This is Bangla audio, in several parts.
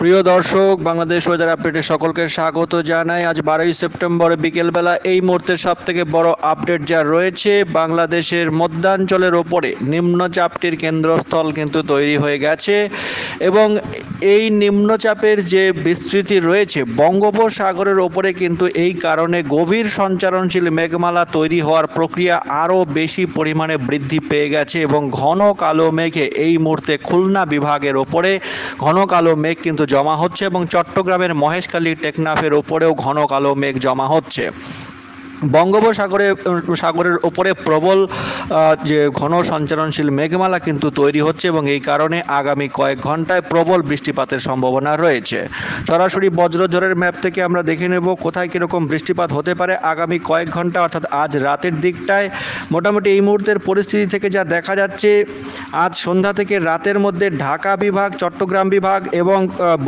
প্রিয় দর্শক, বাংলাদেশ ওয়েদার আপডেটে সকলকে স্বাগত জানাই। আজ 12ই সেপ্টেম্বর বিকেলবেলা এই মুহূর্তের সবথেকে বড় আপডেট যা রয়েছে, বাংলাদেশের মধ্যাঞ্চলের ওপরে নিম্নচাপটির কেন্দ্রস্থল কিন্তু তৈরি হয়ে গেছে এবং এই নিম্নচাপের যে বিস্তৃতি রয়েছে বঙ্গোপসাগরের ওপরে, কিন্তু এই কারণে গভীর সঞ্চারণশীল মেঘমালা তৈরি হওয়ার প্রক্রিয়া আরও বেশি পরিমাণে বৃদ্ধি পেয়ে গেছে এবং ঘন কালো মেঘে এই মুহূর্তে খুলনা বিভাগের ওপরে ঘন কালো মেঘ কিন্তু জমা হচ্ছে এবং চট্টগ্রামের মহেশখালী টেকনাফের উপরেও ঘন কালো মেঘ জমা হচ্ছে। সাগরের ওপরে প্রবল যে ঘন সঞ্চারণশীল মেঘমালা কিন্তু তৈরি হচ্ছে এবং এই কারণে আগামী কয়েক ঘন্টায় প্রবল বৃষ্টিপাতের সম্ভাবনা রয়েছে। সরাসরি বজ্রঝড়ের ম্যাপ থেকে আমরা দেখে নেব কোথায় কীরকম বৃষ্টিপাত হতে পারে আগামী কয়েক ঘন্টা, অর্থাৎ আজ রাতের দিকটায়। মোটামুটি এই মুহূর্তের পরিস্থিতি থেকে যা দেখা যাচ্ছে, আজ সন্ধ্যা থেকে রাতের মধ্যে ঢাকা বিভাগ, চট্টগ্রাম বিভাগ এবং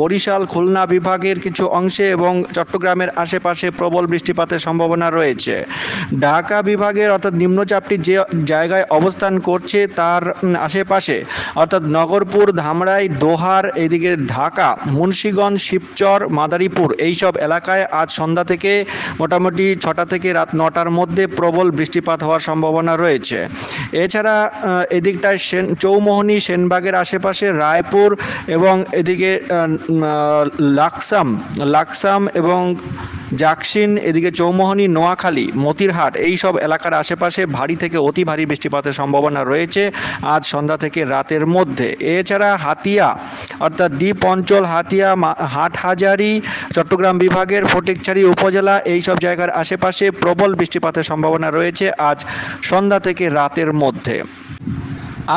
বরিশাল, খুলনা বিভাগের কিছু অংশে এবং চট্টগ্রামের আশেপাশে প্রবল বৃষ্টিপাতের সম্ভাবনা রয়েছে। ঢাকা বিভাগের অর্থাৎ নিম্নচাপটি যে জায়গায় অবস্থান করছে তার আশেপাশে, অর্থাৎ নগরপুর, ধামরাই, দোহার, এদিকে ঢাকা, মুন্সিগঞ্জ, শিবচর, মাদারীপুর এইসব এলাকায় আজ সন্ধ্যা থেকে মোটামুটি 6টা থেকে রাত 9টার মধ্যে প্রবল বৃষ্টিপাত হওয়ার সম্ভাবনা রয়েছে। এছাড়া এদিকটায় চৌমোহনী, সেনবাগের আশেপাশে রায়পুর এবং এদিকে লাকসাম এবং জাকসিন, এদিকে চৌমোহনী, নোয়াখালী, মতিরহাট এই সব এলাকার আশেপাশে ভারী থেকে অতি ভারী বৃষ্টিপাতের সম্ভাবনা রয়েছে আজ সন্ধ্যা থেকে রাতের মধ্যে। এছাড়া হাতিয়া অর্থাৎ দ্বীপ অঞ্চল, হাতিয়া, হাটহাজারী, চট্টগ্রাম বিভাগের ফটিকছড়ি উপজেলা এই সব জায়গার আশেপাশে প্রবল বৃষ্টিপাতের সম্ভাবনা রয়েছে আজ সন্ধ্যা থেকে রাতের মধ্যে।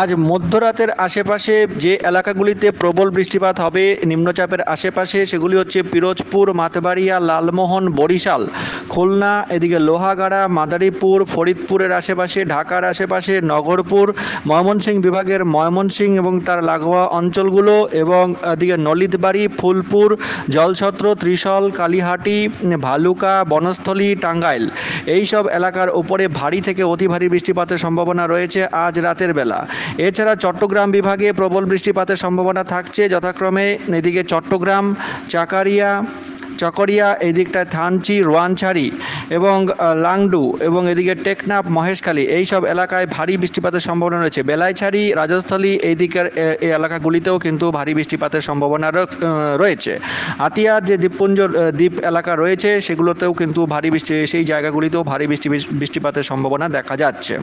আজ মধ্যরাতের আশেপাশে যে এলাকাগুলিতে প্রবল বৃষ্টিপাত হবে নিম্নচাপের আশেপাশে, সেগুলি হচ্ছে পিরোজপুর, মাতবাড়িয়া, লালমোহন, বরিশাল, খুলনা, এদিকে লোহাগাড়া, মাদারীপুর, ফরিদপুরের আশেপাশে, ঢাকার আশেপাশে, নগরপুর, ময়মনসিংহ বিভাগের ময়মনসিংহ এবং তার লাগোয়া অঞ্চলগুলো এবং এদিকে নলিতবাড়ি, ফুলপুর, জলছত্র, ত্রিশল, কালীহাটি, ভালুকা, বনস্থলী, টাঙ্গাইল এই সব এলাকার উপরে ভারী থেকে অতি ভারী বৃষ্টিপাতের সম্ভাবনা রয়েছে আজ রাতের বেলা। এছাড়া চট্টগ্রাম বিভাগে প্রবল বৃষ্টিপাতের সম্ভাবনা থাকছে যথাক্রমে এদিকে চট্টগ্রাম, চকরিয়া, এই দিকটায় থানচি, রোয়ানছড়ি এবং লাংডু এবং এদিকে টেকনাফ, মহেশখালী এই সব এলাকায় ভারী বৃষ্টিপাতের সম্ভাবনা রয়েছে। বেলাইছড়ি, রাজস্থলী এই দিকের এই এলাকাগুলিতেও কিন্তু ভারী বৃষ্টিপাতের সম্ভাবনা রয়েছে। হাতিয়ার যে দ্বীপ এলাকা রয়েছে সেগুলোতেও কিন্তু সেই জায়গাগুলিতেও ভারী বৃষ্টিপাতের সম্ভাবনা দেখা যাচ্ছে।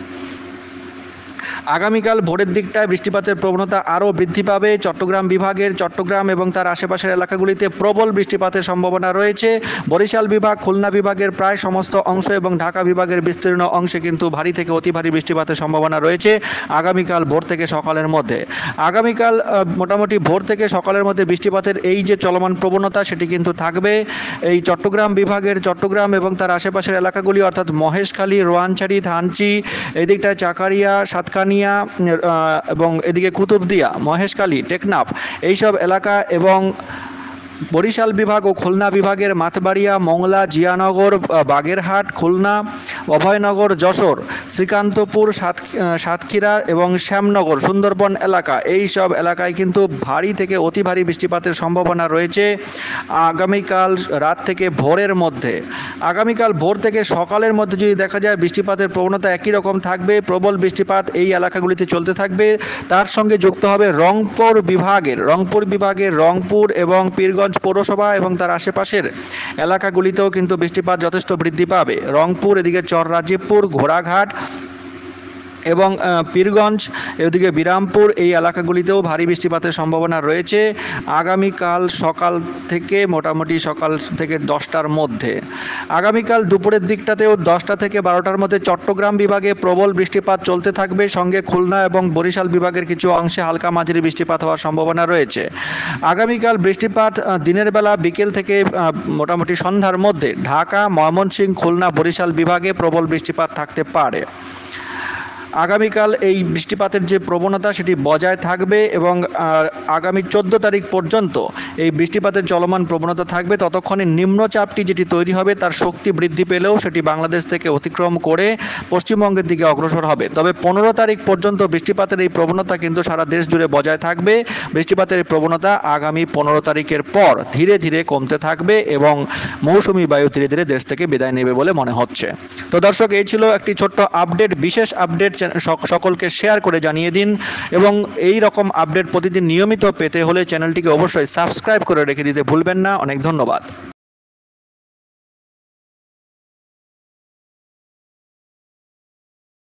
আগামীকাল ভোরের দিকটায় বৃষ্টিপাতের প্রবণতা আরও বৃদ্ধি পাবে। চট্টগ্রাম বিভাগের চট্টগ্রাম এবং তার আশেপাশের এলাকাগুলিতে প্রবল বৃষ্টিপাতের সম্ভাবনা রয়েছে। বরিশাল বিভাগ, খুলনা বিভাগের প্রায় সমস্ত অংশ এবং ঢাকা বিভাগের বিস্তীর্ণ অংশে কিন্তু ভারী থেকে অতি ভারী বৃষ্টিপাতের সম্ভাবনা রয়েছে আগামীকাল ভোর থেকে সকালের মধ্যে। আগামীকাল মোটামুটি ভোর থেকে সকালের মধ্যে বৃষ্টিপাতের এই যে চলমান প্রবণতা সেটি কিন্তু থাকবে। এই চট্টগ্রাম বিভাগের চট্টগ্রাম এবং তার আশেপাশের এলাকাগুলি অর্থাৎ মহেশখালী, রোয়ানছড়ি, থানচি, এই দিকটায় চাকারিয়া, সাতকানিয়া এবং এদিকে কুতুবদিয়া, মহেশখালী, টেকনাফ এইসব এলাকা এবং বরিশাল বিভাগ ও খুলনা বিভাগের মাতবাড়িয়া, মংলা, জিয়ানগর, বাগেরহাট, খুলনা, অভয়নগর, যশোর, শ্রীকান্তপুর, সাতক্ষীরা এবং শ্যামনগর, সুন্দরবন এলাকা এই সব এলাকায় কিন্তু ভারী থেকে অতি ভারী বৃষ্টিপাতের সম্ভাবনা রয়েছে আগামীকাল রাত থেকে ভোরের মধ্যে। আগামীকাল ভোর থেকে সকালের মধ্যে যদি দেখা যায় বৃষ্টিপাতের প্রবণতা একই রকম থাকবে। প্রবল বৃষ্টিপাত এই এলাকাগুলিতে চলতে থাকবে। তার সঙ্গে যুক্ত হবে রংপুর বিভাগের রংপুর এবং পীরগঞ্জ পৌরসভা এবং তার আশেপাশের এলাকাগুলিতেও কিন্তু বৃষ্টিপাত যথেষ্ট বৃদ্ধি পাবে। রংপুর, এদিকে চররাজীবপুর, ঘোড়াঘাট এবং পীরগঞ্জ, এদিকে বিরামপুর এই এলাকাগুলিতেও ভারী বৃষ্টিপাতের সম্ভাবনা রয়েছে আগামীকাল সকাল থেকে, মোটামুটি সকাল থেকে 10টার মধ্যে। আগামীকাল দুপুরের দিকটাতেও 10টা থেকে 12টার মধ্যে চট্টগ্রাম বিভাগে প্রবল বৃষ্টিপাত চলতে থাকবে, সঙ্গে খুলনা এবং বরিশাল বিভাগের কিছু অংশে হালকা মাঝারি বৃষ্টিপাত হওয়ার সম্ভাবনা রয়েছে। আগামীকাল বৃষ্টিপাত দিনের বেলা বিকেল থেকে মোটামুটি সন্ধ্যার মধ্যে ঢাকা, ময়মনসিংহ, খুলনা, বরিশাল বিভাগে প্রবল বৃষ্টিপাত থাকতে পারে। আগামীকাল এই বৃষ্টিপাতের যে প্রবণতা সেটি বজায় থাকবে এবং আগামী 14 তারিখ পর্যন্ত এই বৃষ্টিপাতের চলমান প্রবণতা থাকবে। ততক্ষণে নিম্নচাপটি যেটি তৈরি হবে তার শক্তি বৃদ্ধি পেলেও সেটি বাংলাদেশ থেকে অতিক্রম করে পশ্চিমবঙ্গের দিকে অগ্রসর হবে। তবে 15 তারিখ পর্যন্ত বৃষ্টিপাতের এই প্রবণতা কিন্তু সারা দেশ জুড়ে বজায় থাকবে। বৃষ্টিপাতের এই প্রবণতা আগামী 15 তারিখের পর ধীরে ধীরে কমতে থাকবে এবং মৌসুমি বায়ু ধীরে ধীরে দেশ থেকে বিদায় নেবে বলে মনে হচ্ছে। তো দর্শক, এই ছিল একটি ছোট্ট আপডেট, বিশেষ আপডেট, সকলকে শেয়ার করে জানিয়ে দিন এবং এই রকম আপডেট প্রতিদিন নিয়মিত পেতে হলে চ্যানেলটিকে অবশ্যই সাবস্ক্রাইব করে রেখে দিতে ভুলবেন না। অনেক ধন্যবাদ।